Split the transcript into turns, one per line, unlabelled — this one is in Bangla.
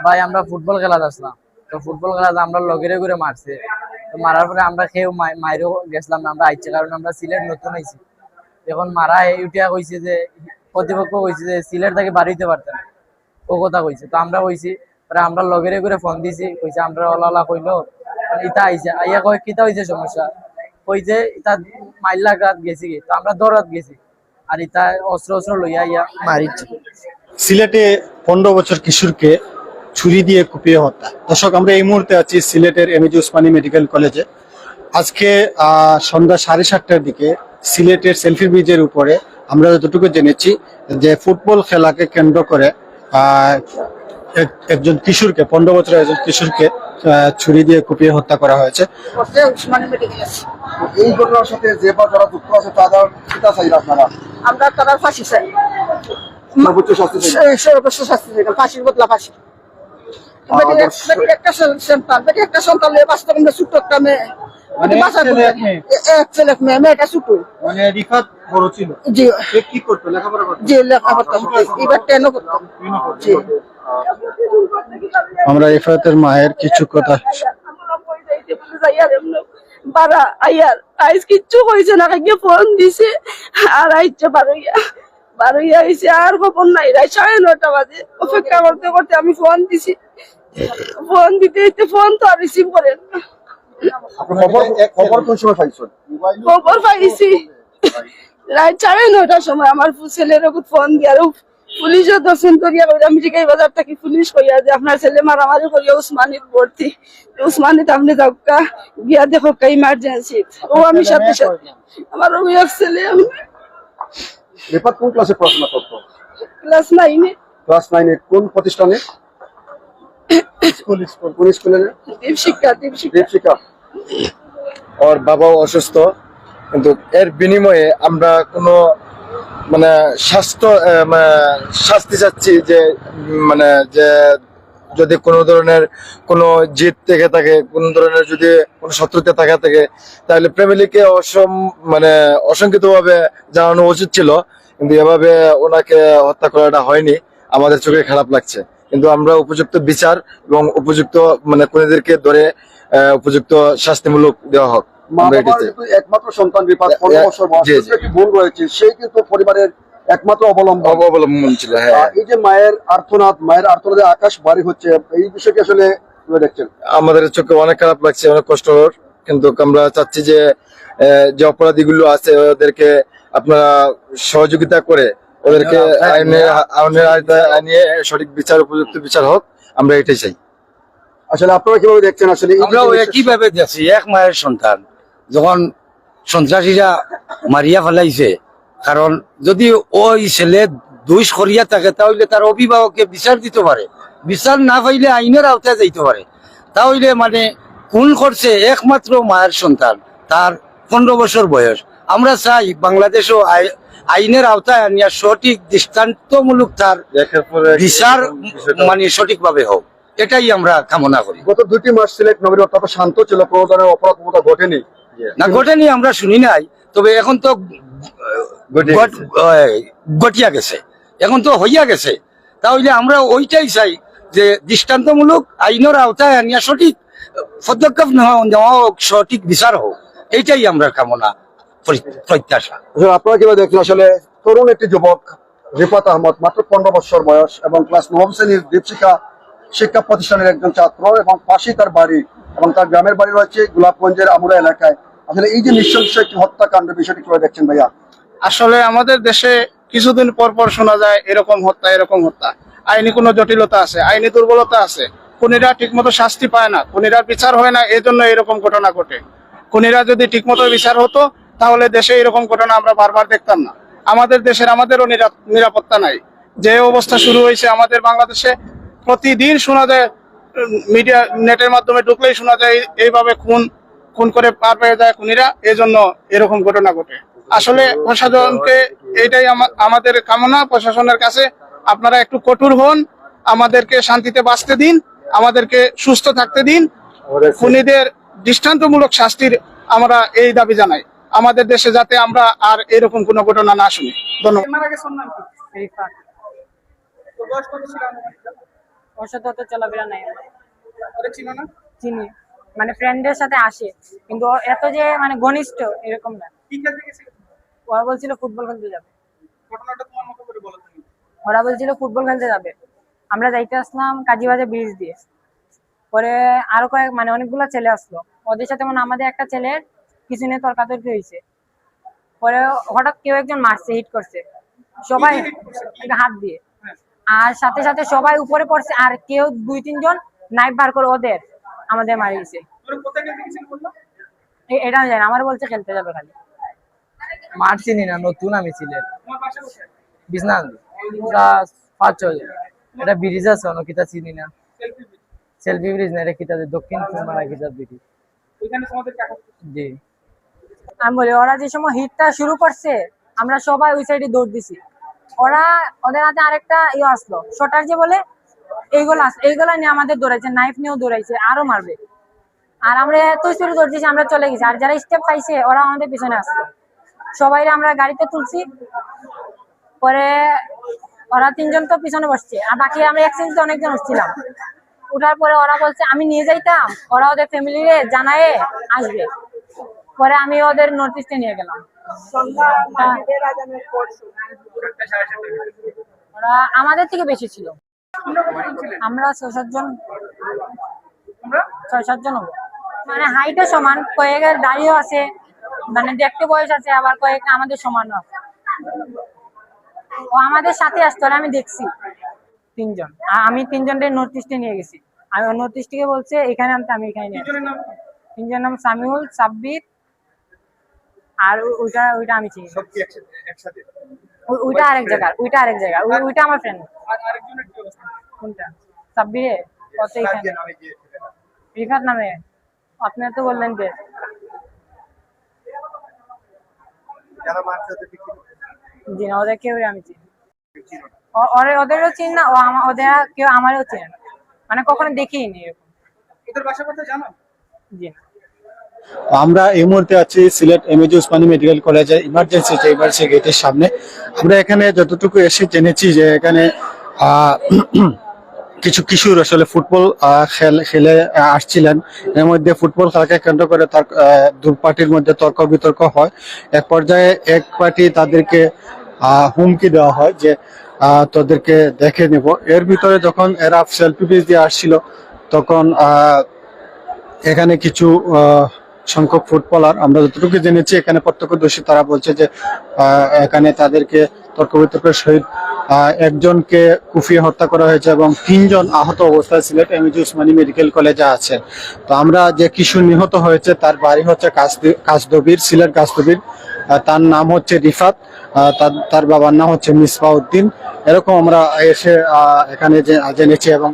ভাই আমরা ফুটবল খেলা আসলাম, তো ফুটবল খেলা আমরা লগেরে করে মারছে, তো মারার পরে আমরা খেয়েও মাইরও গেছিলাম না, আমরা আইছে কারণ আমরা সিলেট নতুন আইছি। এখন মারা উঠিয়া কইছে যে প্রতিপক্ষ কইছে যে সিলেট থেকে বাড়ি হইতে পারতেন, ও কথা কইছে। তো আমরা কইছি, পরে আমরা লগেরে করে ফোন দিছি, কইছে আমরা ওলা কইলো ইতা আইছে, আইয়া কয় কিতা হইছে সমস্যা, কই যে ইতা মাইল্লা গাত গেছি, তো আমরা দৌড়াত গেছি আর ইতা অস্ত্র লইয়া ইয়া মারিছে।
সিলেটে 15 বছর কিশোরকে ছুরি দিয়ে কুপিয়ে হত্যা। দর্শক, আমরা এই মুহূর্তে আছি সিলেটের এমএজি ওসমানী মেডিকেল কলেজে। আজকে সন্ধ্যা 7:30টার দিকে সিলেটের সেলফি ব্রিজের উপরে আমরা যতটুকু জেনেছি যে ফুটবল খেলাকে কেন্দ্র করে একজন কিশোরকে, 15 বছরের একজন কিশোরকে ছুরি দিয়ে কুপিয়ে হত্যা করা হয়েছে।
এই ঘটনার সাথে যে বা যারা যুক্ত আছে তাদের কিতা চাই আপনারা?
আমরা তারা ফাঁসি চাই,
সর্বোচ্চ শাস্তি চাই।
সর্বোচ্চ শাস্তি চাই, ফাঁসির বদলা ফাঁসি। একটা সন্তান নিয়ে বাঁচতে পারবে, ছোট্ট একটা মেয়ে, এক ছেলে মেয়ে, মেয়েটা ছোট।
মানে রিফাত বড় ছিল।
জি,
কি করতো? লেখাপড়া করতো?
জি লেখাপড়া, এবার 10 করতাম। জি,
আমরা রিফাতের মায়ের কিছু কথা।
বারা আইয়ার আইস কিচ্ছু হয়েছে না, কাকে ফোন দিছে আর আইছে বারোইয়া আইছে, আর খবর নাই। রাত 9:30 বাজে অপেক্ষা করতে করতে আমি ফোন দিছি, ফোন দিতে ফোন তো আর রিসিভ করেন না।
খবর কোন সময় পাইছেন?
খবর পাইছি রাত 9:30টার সময়। আমার ছেলের ফোন দিয়ে আর পুলিশও দর্শন করিয়া আমি জিগাই বাজার থাকি, পুলিশ কইয়া যে আপনার ছেলে মারামারি করিয়া উসমানিত ভর্তি, উসমানিত আপনি যাওকা গিয়া দেখো ইমার্জেন্সি। ও আমি সাথে সাথে আমার এক ছেলে, আমি
রিফাত কোন ক্লাসে পড়াশোনা করতো?
ক্লাস 9-এ।
ক্লাস 9-এ। কোন প্রতিষ্ঠানে? কোন স্কুলে?
দীপশিক্ষা।
ওর বাবাও অসুস্থ, কিন্তু এর বিনিময়ে আমরা কোনো মানে শাস্তি চাচ্ছি যে মানে যে যদি কোনো ধরনের কোনো জিত থেকে থাকে, কোনো ধরনের যদি কোনো শত্রুতা থাকে তাহলে ফ্যামিলিকে অশঙ্কিতভাবে জানানো উচিত ছিল, কিন্তু এভাবে ওনাকে হত্যা করাটা হয়নি। আমাদের চোখে খারাপ লাগছে, কিন্তু আমরা উপযুক্ত বিচার এবং উপযুক্ত খুনিদেরকে ধরে উপযুক্ত শাস্তিমূলক দেওয়া হোক।
একমাত্র সন্তান রিফাত, 15 বছর বয়স, একটি বোন রয়েছে, সেই কিন্তু পরিবারের একমাত্র
অবলম্বন ছিল। হ্যাঁ,
এই যে মায়ের আর্তনাদে আকাশ বাড়ি হচ্ছে, এই বিষয়টি আসলে দেখছেন?
আমাদের চোখে অনেক খারাপ লাগছে, অনেক কষ্টকর, কিন্তু আমরা চাচ্ছি যে যে অপরাধীগুলো আছে ওদেরকে আপনারা সহযোগিতা করে ওদেরকে আইনের আইনে সঠিক বিচার, উপযুক্ত বিচার হোক, আমরা এটাই চাই।
আসলে আপনারা কিভাবে দেখছেন? আসলে
আমরাও একইভাবে দেখছি, এক মায়ের সন্তান যখন সন্ত্রাসীরা মারিয়া ফেলাইছে, কারণ যদি ওই ছেলে দোষ করিয়া থাকে তাহলে তার অভিভাবককে বিচার দিতে পারে, বিচার না পাইলে আইনের আওতায় যাইতে পারে। তাহলে খুন করছে একমাত্র মায়ের সন্তান, তার 15 বছর বয়স। আমরা চাই বাংলাদেশও আইনের আওতায় আনিয়া সঠিক দৃষ্টান্তমূলক তার বিচার সঠিকভাবে হোক, এটাই আমরা কামনা করি।
গত 2টি মাস সিলেট নগরী অত্যন্ত শান্ত ছিল, কোনো ধরনের অপরাধ ঘটেনি।
ঘটেনি, আমরা শুনি নাই, তবে এখন তো ঘটিয়া গেছে, এখন তো হইয়া গেছে। তাহলে আমরা ওইটাই চাই যে দৃষ্টান্তমূলক আইনের আওতায় আনিয়া সঠিক পদক্ষেপ নেওয়া হোক, সঠিক বিচার হোক, এইটাই আমরা কামনা প্রত্যাশা।
আপনারা কিভাবে দেখছেন? আসলে তরুণ একটি যুবক রিফাত আহমদ, মাত্র 15 বছর বয়স এবং ক্লাস 9 শ্রেণীর দীপশিক্ষা শিক্ষা প্রতিষ্ঠানের একজন ছাত্র, এবং পাশেই তার বাড়ি, এবং তার গ্রামের বাড়ি রয়েছে গোলাপগঞ্জের আমুরা এলাকায়। আসলে এই যে নৃশংস একটি হত্যাকাণ্ড, বিষয়টি কিভাবে দেখছেন ভাইয়া?
আসলে আমাদের দেশে কিছুদিন পর শোনা যায় এরকম হত্যা। আইনি কোনো জটিলতা আছে, আইনি দুর্বলতা আছে, খুনিরা ঠিকমতো শাস্তি পায় না, খুনিরা বিচার হয় না, এজন্য এরকম ঘটনা ঘটে। খুনিরা যদি ঠিকমতো বিচার হতো তাহলে দেশে এরকম ঘটনা আমরা বারবার দেখতাম না। আমাদের দেশের আমাদেরও নিরাপত্তা নাই। যে অবস্থা শুরু হয়েছে আমাদের বাংলাদেশে, প্রতিদিন শোনা যায়, মিডিয়া নেটের মাধ্যমে ঢুকলেই শোনা যায় এইভাবে খুন করে পার পেয়ে যায় খুনিরা, এজন্য এরকম ঘটনা ঘটে। আসলে প্রশাসনকে এইটাই আমাদের কামনা, প্রশাসনের কাছে আপনারা একটু কঠোর হন, আমাদেরকে শান্তিতে বাঁচতে দিন, আমাদেরকে সুস্থ থাকতে দিন, খুনিদের দৃষ্টান্তমূলক শাস্তির আমরা এই দাবি জানাই আমাদের দেশে, যাতে আমরা আর এরকম কোনো ঘটনা না শুনি। ধন্যবাদ।
ওর সাথে অত চলাফেরা নাই আমার।
ওরা চিনো না?
চিনি, মানে ফ্রেন্ডদের সাথে আসে, কিন্তু ও এত যে মানে ঘনিষ্ঠ এরকম না।
কি খেলতে গেছিল?
ওরা বলছিল ফুটবল খেলতে যাবে,
ঘটনাটা তোমার মতো করে বলো তুমি।
ওরা বলছিল ফুটবল খেলতে যাবে। আমরা যাইতে আসলাম কাজীবাজার ব্রিজ দিয়ে, পরে আরো কয়েক মানে অনেকগুলো ছেলে আসলো, ওদের সাথে মানে আমাদের একটা ছেলের কিছু নিয়ে তর্কাতর্কি হয়েছে। পরে হঠাৎ কেউ একজন মারছে, হিট করছে সবাই একটা হাত দিয়ে, আর সাথে সাথে সবাই উপরে পড়ছে, আর কেউ 2-3 জন নাইফ বার করে ওদের আমাদের মারিয়েছে।
তোরা কোথায় খেলতে গেছিল বললো?
এটা আমি জানি না, আমার বলছে খেলতে যাবে খালি।
মাঠ চিনি না, নতুন আমি সিলেট।
তোমার বাসা কোথায়?
বিছনাল ক্লাস 5 এটা ব্রিজ আছে অনকিতা চিনি না।
Selfie video.
সেলফি ব্রিজ না, এটা কিতা দক্ষিণ কুমারা কিতা ব্রিজ।
ওইখানে তোমাদের কাকা
জি।
আমি বলি ওরা যে সময় হিটটা শুরু করছে আমরা সবাই ওই সাইডে দৌড় দিছি। ওদের হাতে আরেকটা ইয়ে আসলো, শটার যে বলে, এইগুলা নিয়ে আমাদের দৌড়াইছে, নাইফ নিয়েও দৌড়াইছে, আরো মারবে। আর আমরা এত স্পিডে দৌড় দিয়েছি, আমরা চলে গেছি। আর যারা স্টেপ খাইছে ওরা আমাদের পিছনে আসলো, সবাই আমরা গাড়িতে তুলছি। পরে ওরা 3 জন তো পিছনে বসছে, আর বাকি আমরা একসাথে অনেকজন উঠছিলাম। উঠার পরে ওরা বলছে আমি নিয়ে যাইতাম, ওরা ওদের ফ্যামিলিরে জানায়ে আসবে। পরে আমি ওদের নর্থ ইস্টে নিয়ে গেলাম। ওরা আমাদের থেকে বেশি ছিল, আমরা 6-7 জন, 6-7 জন হবো। মানে হাইটে সমান, কয়েকের দাড়িও আছে, মানে দেখতে বয়স আছে, আবার কয়েক আমাদের সমানও আছে। ও আমাদের সাথে আসতো, আর আমি দেখছি 3 জন, আর আমি 3 জনকে নর্থ ইস্টে নিয়ে গেছি। আমি নর্থ ইস্ট থেকে বলছে এখানে আনতে, আমি এখানে নিয়ে
তিনজনের নাম কি?
3 জনের নাম সামিউল, সাব্বির, আর ওইটা আমি চিনি।
সব কি একসাথে?
ওইটা আরেক জায়গা, ওইটা আমার ফ্রেন্ড।
আর আরেকজনের কি অবস্থা?
কোনটা? সাব্বিরে কত এখানে
নামে গিয়ে
রিফাত নামে, আপনি তো বললেন যে
যারা মারছে ওদের কি
জি না, ওদের কেউ আমি চিনি, ওদেরও চিনি না, ওদের কেউ আমারও চিনি না, মানে কখনো দেখিনি এরকম।
ওদের বাসা কোথায় জানো?
জি না।
আমরা এই মুহূর্তে আছি সিলেট এমএজি ওসমানী মেডিকেল কলেজের ইমার্জেন্সি চেম্বার্স গেটের সামনে। আমরা এখানে যতটুকু এসে জেনেছি যে এখানে কিছু কিশোর আসলে ফুটবল খেলে আসছিলেন। এর মধ্যে ফুটবল খেলাকে কেন্দ্র করে তার দু পার্টির মধ্যে তর্ক বিতর্ক হয়। এক পর্যায়ে এক পার্টি তাদেরকে হুমকি দেওয়া হয় যে তোদেরকে দেখে নেব। এর ভিতরে যখন এরা সেলফি পিস দিয়ে আসছিল তখন এখানে কিছু সংখ্যক ফুটবলার, আমরা যতটুকু জেনেছি এখানে প্রত্যক্ষদর্শী, তারা বলছে যে এখানে তাদেরকে তর্ক বিতর্কের সহিত একজনকে কুপিয়ে হত্যা করা হয়েছে এবং 3 জন আহত অবস্থায় সিলেট এমএজি ওসমানী মেডিকেল কলেজে আছেন। তো আমরা যে কিশোর নিহত হয়েছে তার বাড়ি হচ্ছে কাজদবির, সিলেট কাজদবির। তার নাম হচ্ছে রিফাত, তার বাবার নাম হচ্ছে মিসবাউদ্দিন। এরকম আমরা এসে এখানে জেনেছি এবং